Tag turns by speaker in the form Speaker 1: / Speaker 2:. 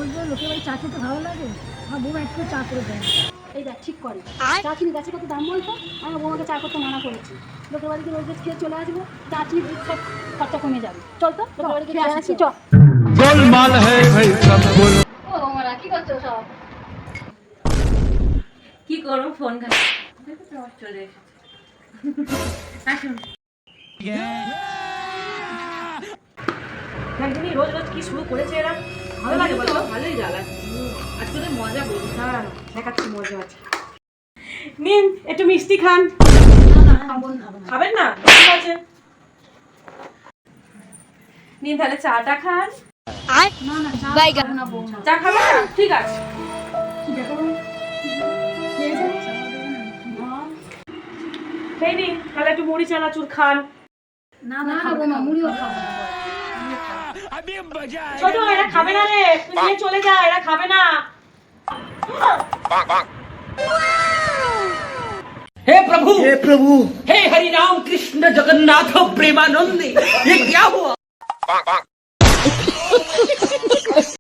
Speaker 1: লোকের বাড়ি চা খেতে ভালো লাগে, আমার বউ একটু চা করে দেয়। এই দেখ ঠিক করে চা চিনি গাছে কত দাম বলতো, আমার বউমাকে চা করতে মানা করেছি। লোকের বাড়িতে রোজ রোজ খেয়ে চলে আসবো, চা চিনি সব খরচা কমে যাবে। চল তো লোকের বাড়িতে খেয়ে আসি, চল।
Speaker 2: গোলমাল হ্যায় ভাই সব গোল।
Speaker 1: ও বৌমারা কি করছো সব?
Speaker 3: কি করবো, ফোন ঘাটছি। দেখো তো আবার চলে এসেছে। আসুন।
Speaker 4: একদিনই রোজ রোজ কি শুরু করেছে এরা, ভালো লাগে বলো?
Speaker 3: ভালোই জ্বালাচ্ছে আজকে তো মজা বলি।
Speaker 4: হ্যাঁ দেখাচ্ছি মজা আছে। নিন একটু মিষ্টি খান। খাবেন না? ঠিক আছে নিন তাহলে চাটা খান।
Speaker 1: না না চা খাবো না বৌমা।
Speaker 4: চা খাবেন না? ঠিক আছে
Speaker 1: কি দেখো খেয়েছে
Speaker 4: খেয়ে নিন তাহলে একটু মুড়ি চানাচুর খান।
Speaker 1: না না বৌমা মুড়িও খাবো না।
Speaker 4: ছোট এরা খাবে না রে, তুই নিয়ে চলে যা, এরা খাবে না।
Speaker 5: हे प्रभु हे हरि राम कृष्ण जगन्नाथ प्रेमानंद ये क्या हुआ।